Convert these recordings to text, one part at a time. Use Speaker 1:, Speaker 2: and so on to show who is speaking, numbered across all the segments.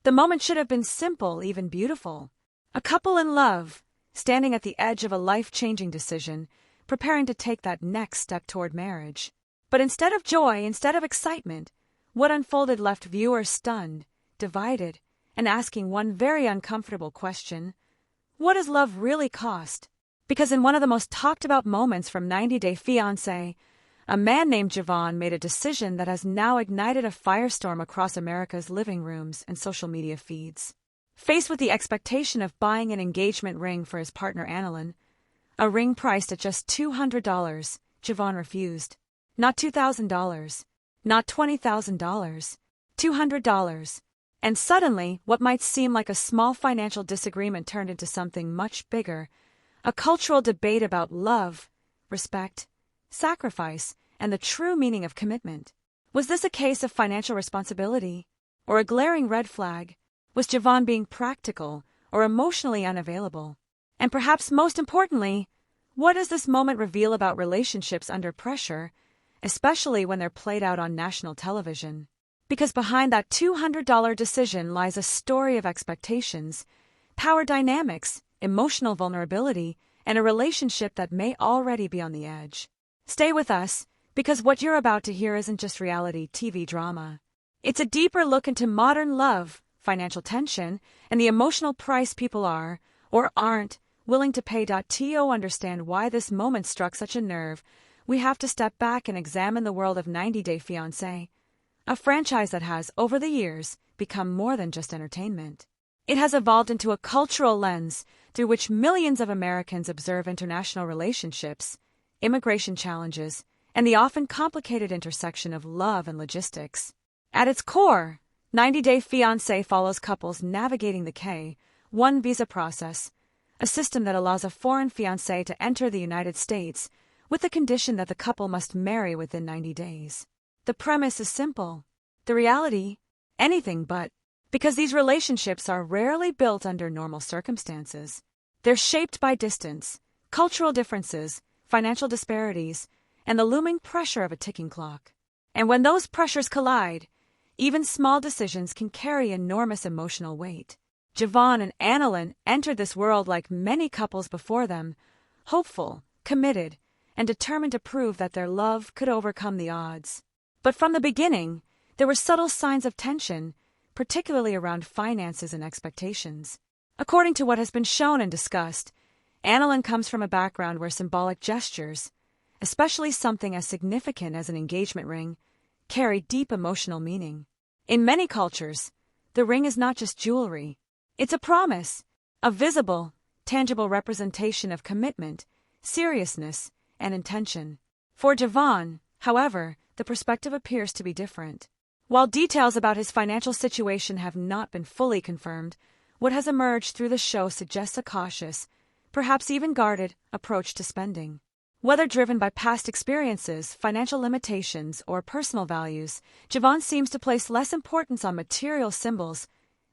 Speaker 1: The moment should have been simple, even beautiful. A couple in love, standing at the edge of a life-changing decision, preparing to take that next step toward marriage. But instead of joy, instead of excitement, what unfolded left viewers stunned, divided, and asking one very uncomfortable question: what does love really cost? Because in one of the most talked about moments from 90 Day Fiancé, a man named Javon made a decision that has now ignited a firestorm across America's living rooms and social media feeds. Faced with the expectation of buying an engagement ring for his partner Annalyn, a ring priced at just $200, Javon refused. Not $2,000, not $20,000, $200. And suddenly, what might seem like a small financial disagreement turned into something much bigger, a cultural debate about love, respect, sacrifice, and the true meaning of commitment. Was this a case of financial responsibility, or a glaring red flag? Was Javon being practical or emotionally unavailable? And perhaps most importantly, what does this moment reveal about relationships under pressure, especially when they're played out on national television? Because behind that $200 decision lies a story of expectations, power dynamics, emotional vulnerability, and a relationship that may already be on the edge. Stay with us, because what you're about to hear isn't just reality TV drama. It's a deeper look into modern love, financial tension, and the emotional price people are, or aren't, willing to pay. To understand why this moment struck such a nerve, we have to step back and examine the world of 90 Day Fiancé, a franchise that has, over the years, become more than just entertainment. It has evolved into a cultural lens through which millions of Americans observe international relationships, immigration challenges, and the often complicated intersection of love and logistics. At its core, 90 Day Fiancé follows couples navigating the K-1 visa process, a system that allows a foreign fiancé to enter the United States with the condition that the couple must marry within 90 days. The premise is simple. The reality, anything but, because these relationships are rarely built under normal circumstances. They're shaped by distance, cultural differences, financial disparities, and the looming pressure of a ticking clock. And when those pressures collide, even small decisions can carry enormous emotional weight. Javon and Annalyn entered this world like many couples before them, hopeful, committed, and determined to prove that their love could overcome the odds. But from the beginning, there were subtle signs of tension, particularly around finances and expectations. According to what has been shown and discussed, Annalyn comes from a background where symbolic gestures, especially something as significant as an engagement ring, carry deep emotional meaning. In many cultures, the ring is not just jewelry. It's a promise, a visible, tangible representation of commitment, seriousness, and intention. For Javon, however, the perspective appears to be different. While details about his financial situation have not been fully confirmed, what has emerged through the show suggests a cautious, perhaps even guarded, approach to spending. Whether driven by past experiences, financial limitations, or personal values, Javon seems to place less importance on material symbols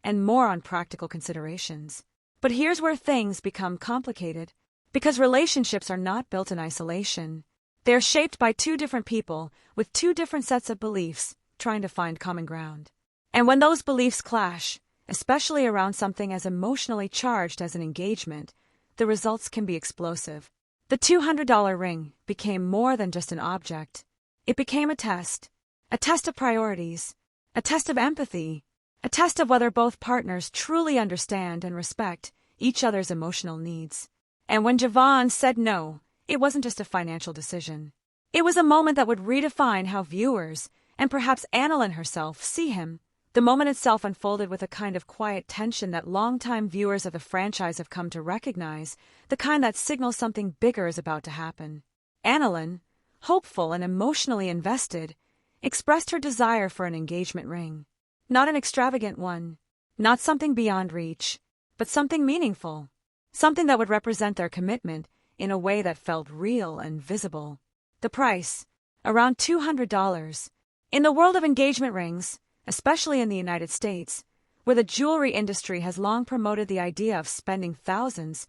Speaker 1: and more on practical considerations. But here's where things become complicated. Because relationships are not built in isolation. They are shaped by two different people with two different sets of beliefs, trying to find common ground. And when those beliefs clash, especially around something as emotionally charged as an engagement, the results can be explosive. The $200 ring became more than just an object. It became a test of priorities, a test of empathy, a test of whether both partners truly understand and respect each other's emotional needs. And when Javon said no, it wasn't just a financial decision. It was a moment that would redefine how viewers, and perhaps Annalyn herself, see him. The moment itself unfolded with a kind of quiet tension that longtime viewers of the franchise have come to recognize, the kind that signals something bigger is about to happen. Annalyn, hopeful and emotionally invested, expressed her desire for an engagement ring. Not an extravagant one, not something beyond reach, but something meaningful. Something that would represent their commitment in a way that felt real and visible. The price, around $200. In the world of engagement rings, especially in the United States, where the jewelry industry has long promoted the idea of spending thousands,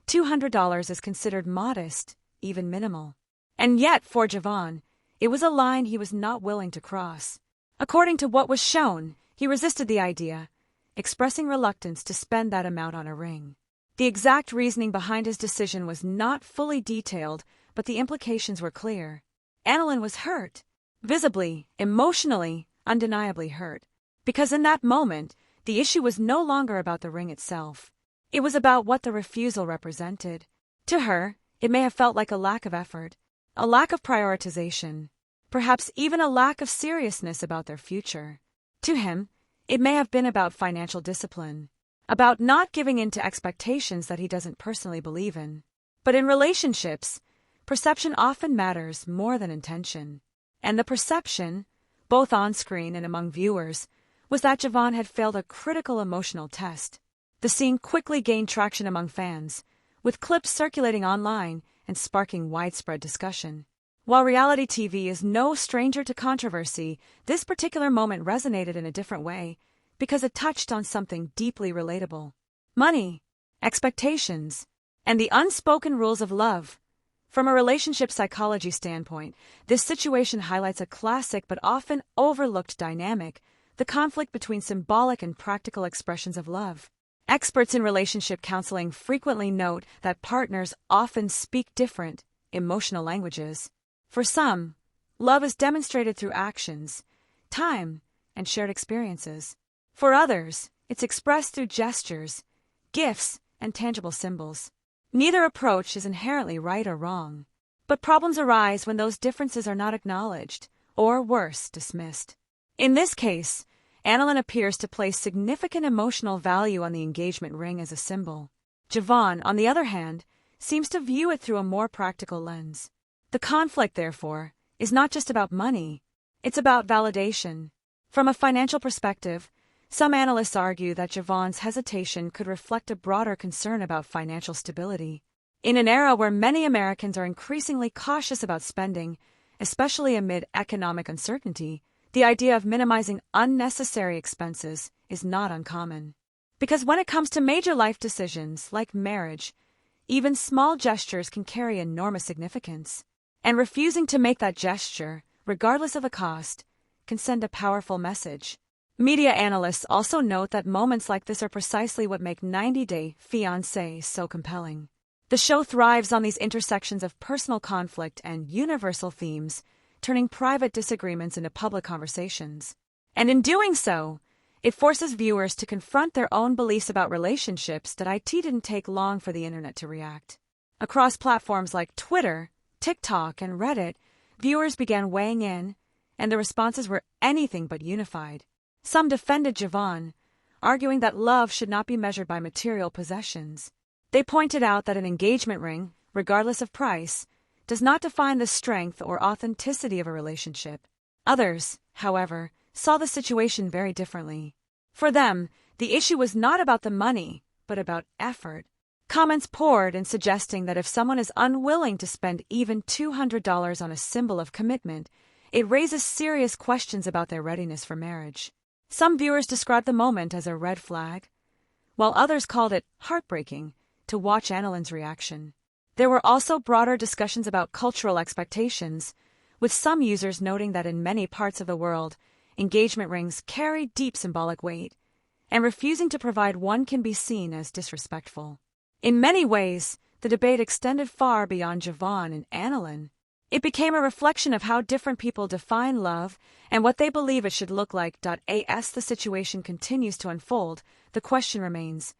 Speaker 1: $200 is considered modest, even minimal. And yet, for Javon, it was a line he was not willing to cross. According to what was shown, he resisted the idea, expressing reluctance to spend that amount on a ring. The exact reasoning behind his decision was not fully detailed, but the implications were clear. Annalyn was hurt. Visibly, emotionally, undeniably hurt. Because in that moment, the issue was no longer about the ring itself. It was about what the refusal represented. To her, it may have felt like a lack of effort, a lack of prioritization, perhaps even a lack of seriousness about their future. To him, it may have been about financial discipline, about not giving in to expectations that he doesn't personally believe in. But in relationships, perception often matters more than intention. And the perception, both on-screen and among viewers, was that Javon had failed a critical emotional test. The scene quickly gained traction among fans, with clips circulating online and sparking widespread discussion. While reality TV is no stranger to controversy, this particular moment resonated in a different way because it touched on something deeply relatable. Money, expectations, and the unspoken rules of love. From a relationship psychology standpoint, this situation highlights a classic but often overlooked dynamic, the conflict between symbolic and practical expressions of love. Experts in relationship counseling frequently note that partners often speak different, emotional languages. For some, love is demonstrated through actions, time, and shared experiences. For others, it's expressed through gestures, gifts, and tangible symbols. Neither approach is inherently right or wrong, but problems arise when those differences are not acknowledged, or worse, dismissed. In this case, Annalyn appears to place significant emotional value on the engagement ring as a symbol. Javon, on the other hand, seems to view it through a more practical lens. The conflict, therefore, is not just about money, it's about validation. From a financial perspective, some analysts argue that Javon's hesitation could reflect a broader concern about financial stability. In an era where many Americans are increasingly cautious about spending, especially amid economic uncertainty, the idea of minimizing unnecessary expenses is not uncommon. Because when it comes to major life decisions like marriage, even small gestures can carry enormous significance. And refusing to make that gesture, regardless of the cost, can send a powerful message. Media analysts also note that moments like this are precisely what make 90 Day Fiancé so compelling. The show thrives on these intersections of personal conflict and universal themes, turning private disagreements into public conversations. And in doing so, it forces viewers to confront their own beliefs about relationships that it didn't take long for the internet to react. Across platforms like Twitter, TikTok, and Reddit, viewers began weighing in, and the responses were anything but unified. Some defended Javon, arguing that love should not be measured by material possessions. They pointed out that an engagement ring, regardless of price, does not define the strength or authenticity of a relationship. Others, however, saw the situation very differently. For them, the issue was not about the money, but about effort. Comments poured in suggesting that if someone is unwilling to spend even $200 on a symbol of commitment, it raises serious questions about their readiness for marriage. Some viewers described the moment as a red flag, while others called it heartbreaking to watch Annalyn's reaction. There were also broader discussions about cultural expectations, with some users noting that in many parts of the world, engagement rings carry deep symbolic weight, and refusing to provide one can be seen as disrespectful. In many ways, the debate extended far beyond Javon and Annalyn. It became a reflection of how different people define love and what they believe it should look like. As the situation continues to unfold, the question remains,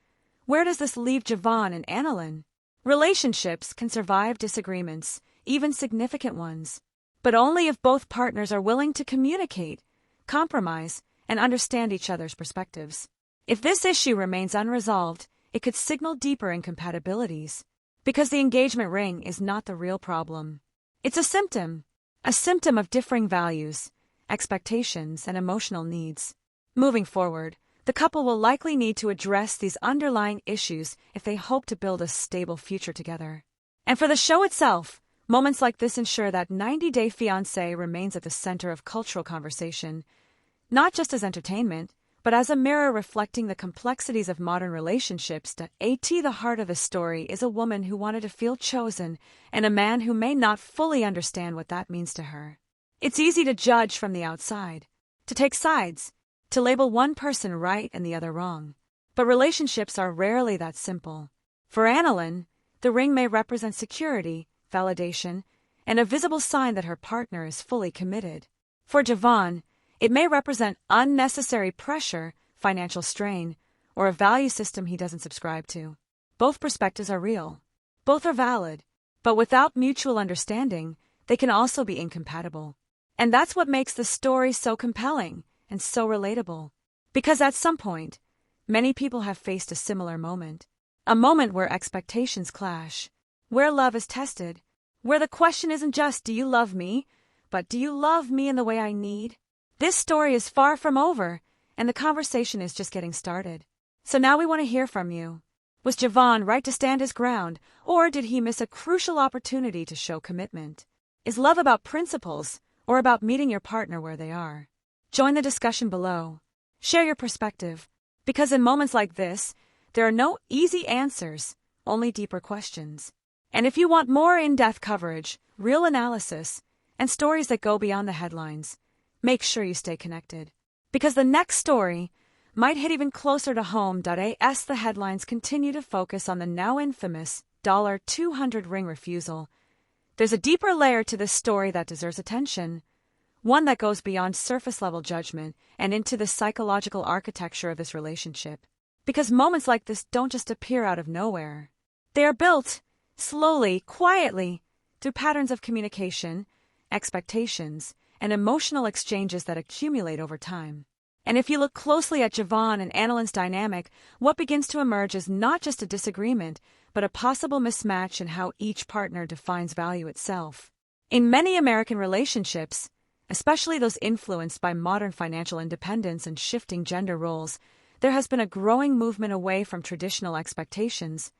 Speaker 1: where does this leave Javon and Annalyn? Relationships can survive disagreements, even significant ones, but only if both partners are willing to communicate, compromise, and understand each other's perspectives. If this issue remains unresolved, it could signal deeper incompatibilities, because the engagement ring is not the real problem. It's a symptom of differing values, expectations, and emotional needs. Moving forward, the couple will likely need to address these underlying issues if they hope to build a stable future together. And for the show itself, moments like this ensure that 90 Day Fiancé remains at the center of cultural conversation, not just as entertainment, but as a mirror reflecting the complexities of modern relationships. The heart of the story is a woman who wanted to feel chosen and a man who may not fully understand what that means to her. It's easy to judge from the outside, to take sides, to label one person right and the other wrong. But relationships are rarely that simple. For Annalyn, the ring may represent security, validation, and a visible sign that her partner is fully committed. For Javon, it may represent unnecessary pressure, financial strain, or a value system he doesn't subscribe to. Both perspectives are real. Both are valid. But without mutual understanding, they can also be incompatible. And that's what makes the story so compelling and so relatable. Because at some point, many people have faced a similar moment. A moment where expectations clash, where love is tested, where the question isn't just, do you love me, but do you love me in the way I need? This story is far from over, and the conversation is just getting started. So now we want to hear from you. Was Javon right to stand his ground, or did he miss a crucial opportunity to show commitment? Is love about principles, or about meeting your partner where they are? Join the discussion below. Share your perspective, because in moments like this, there are no easy answers, only deeper questions. And if you want more in-depth coverage, real analysis, and stories that go beyond the headlines, make sure you stay connected. Because the next story might hit even closer to home. As the headlines continue to focus on the now infamous $200 ring refusal, there's a deeper layer to this story that deserves attention, one that goes beyond surface-level judgment and into the psychological architecture of this relationship. Because moments like this don't just appear out of nowhere. They are built, slowly, quietly, through patterns of communication, expectations, and emotional exchanges that accumulate over time. And if you look closely at Javon and Annalyn's dynamic, what begins to emerge is not just a disagreement, but a possible mismatch in how each partner defines value itself. In many American relationships, especially those influenced by modern financial independence and shifting gender roles, there has been a growing movement away from traditional expectations,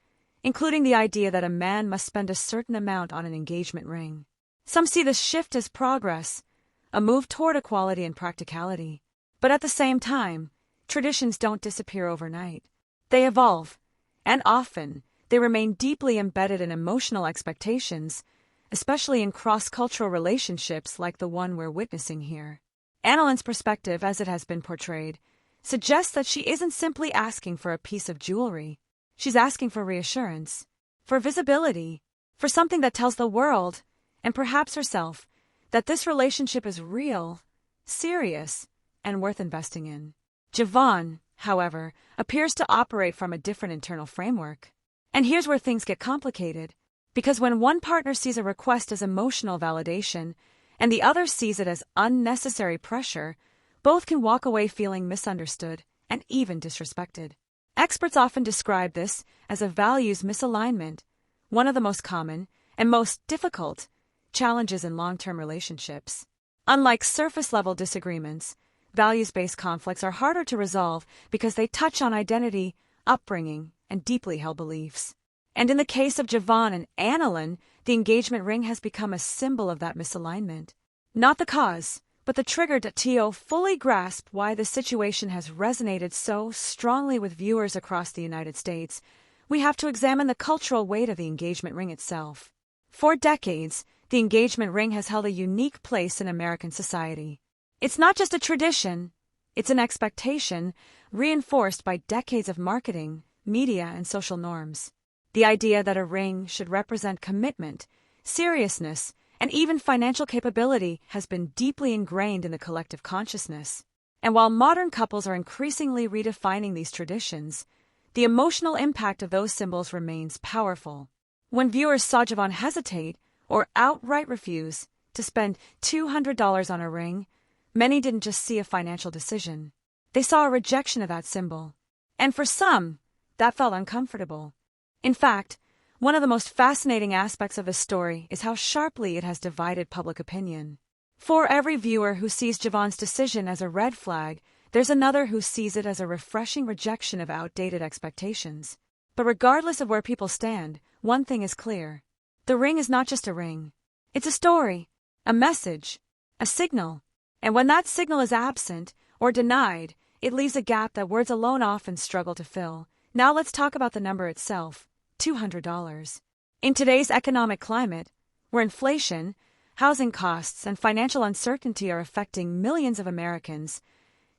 Speaker 1: including the idea that a man must spend a certain amount on an engagement ring. Some see this shift as progress, a move toward equality and practicality. But at the same time, traditions don't disappear overnight. They evolve, and often, they remain deeply embedded in emotional expectations, especially in cross-cultural relationships like the one we're witnessing here. Annalyn's perspective, as it has been portrayed, suggests that she isn't simply asking for a piece of jewelry. She's asking for reassurance, for visibility, for something that tells the world, and perhaps herself, that this relationship is real, serious, and worth investing in. Javon, however, appears to operate from a different internal framework. And here's where things get complicated. Because when one partner sees a request as emotional validation, and the other sees it as unnecessary pressure, both can walk away feeling misunderstood and even disrespected. Experts often describe this as a values misalignment, one of the most common and most difficult challenges in long-term relationships. Unlike surface-level disagreements, values-based conflicts are harder to resolve because they touch on identity, upbringing, and deeply held beliefs. And in the case of Javon and Annalyn, the engagement ring has become a symbol of that misalignment. Not the cause, but the trigger to fully grasp why the situation has resonated so strongly with viewers across the United States, we have to examine the cultural weight of the engagement ring itself. For decades, the engagement ring has held a unique place in American society. It's not just a tradition, it's an expectation reinforced by decades of marketing, media, and social norms. The idea that a ring should represent commitment, seriousness, and even financial capability has been deeply ingrained in the collective consciousness. And while modern couples are increasingly redefining these traditions, the emotional impact of those symbols remains powerful. When viewers saw Javon hesitate or outright refuse to spend $200 on a ring, many didn't just see a financial decision. They saw a rejection of that symbol. And for some, that felt uncomfortable. In fact, one of the most fascinating aspects of this story is how sharply it has divided public opinion. For every viewer who sees Javon's decision as a red flag, there's another who sees it as a refreshing rejection of outdated expectations. But regardless of where people stand, one thing is clear. The ring is not just a ring. It's a story, a message, a signal. And when that signal is absent or denied, it leaves a gap that words alone often struggle to fill. Now let's talk about the number itself, $200. In today's economic climate, where inflation, housing costs, and financial uncertainty are affecting millions of Americans,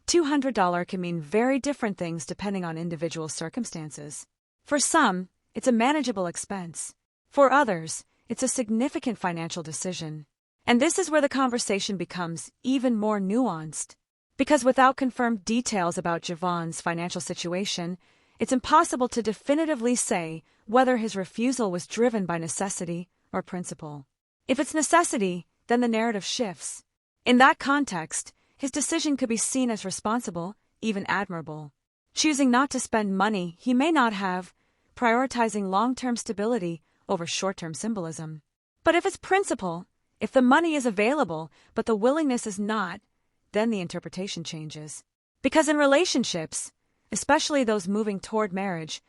Speaker 1: $200 can mean very different things depending on individual circumstances. For some, it's a manageable expense. For others, it's a significant financial decision. And this is where the conversation becomes even more nuanced. Because without confirmed details about Javon's financial situation, it's impossible to definitively say whether his refusal was driven by necessity or principle. If it's necessity, then the narrative shifts. In that context, his decision could be seen as responsible, even admirable. Choosing not to spend money he may not have, prioritizing long-term stability over short-term symbolism. But if it's principle, if the money is available but the willingness is not, then the interpretation changes. Because in relationships, especially those moving toward marriage,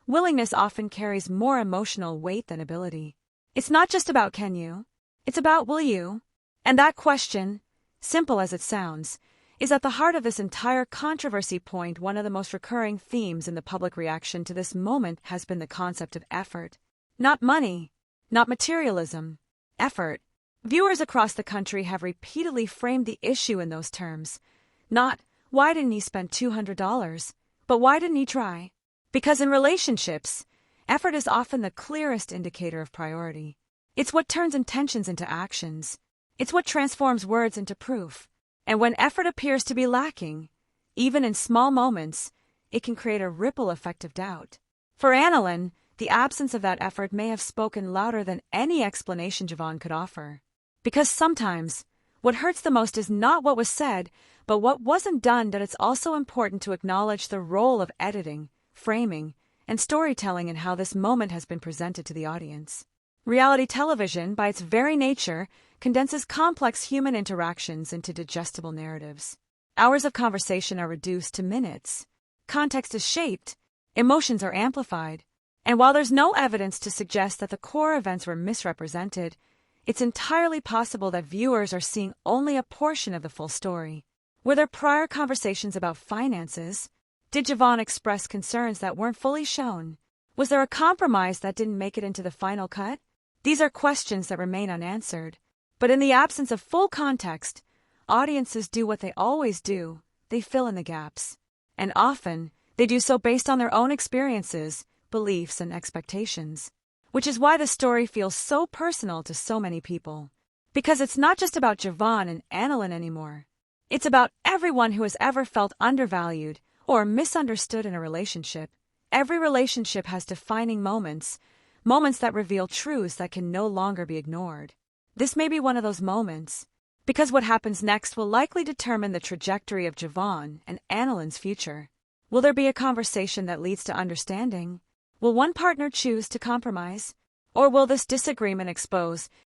Speaker 1: willingness often carries more emotional weight than ability. It's not just about can you, it's about will you? And that question, simple as it sounds, is at the heart of this entire controversy point. One of the most recurring themes in the public reaction to this moment has been the concept of effort. Not money, not materialism, effort. Viewers across the country have repeatedly framed the issue in those terms. Not, why didn't he spend $200, but why didn't he try? Because in relationships, effort is often the clearest indicator of priority. It's what turns intentions into actions. It's what transforms words into proof. And when effort appears to be lacking, even in small moments, it can create a ripple effect of doubt. For Annalyn, the absence of that effort may have spoken louder than any explanation Javon could offer. Because sometimes, what hurts the most is not what was said, but what wasn't done. That it's also important to acknowledge the role of editing, framing, and storytelling in how this moment has been presented to the audience. Reality television, by its very nature, condenses complex human interactions into digestible narratives. Hours of conversation are reduced to minutes. Context is shaped, emotions are amplified, and while there's no evidence to suggest that the core events were misrepresented, it's entirely possible that viewers are seeing only a portion of the full story. Were there prior conversations about finances? Did Javon express concerns that weren't fully shown? Was there a compromise that didn't make it into the final cut? These are questions that remain unanswered. But in the absence of full context, audiences do what they always do: they fill in the gaps. And often, they do so based on their own experiences, beliefs, and expectations. Which is why the story feels so personal to so many people. Because it's not just about Javon and Annalyn anymore. It's about everyone who has ever felt undervalued or misunderstood in a relationship. Every relationship has defining moments, moments that reveal truths that can no longer be ignored. This may be one of those moments, because what happens next will likely determine the trajectory of Javon and Annalyn's future. Will there be a conversation that leads to understanding? Will one partner choose to compromise? Or will this disagreement expose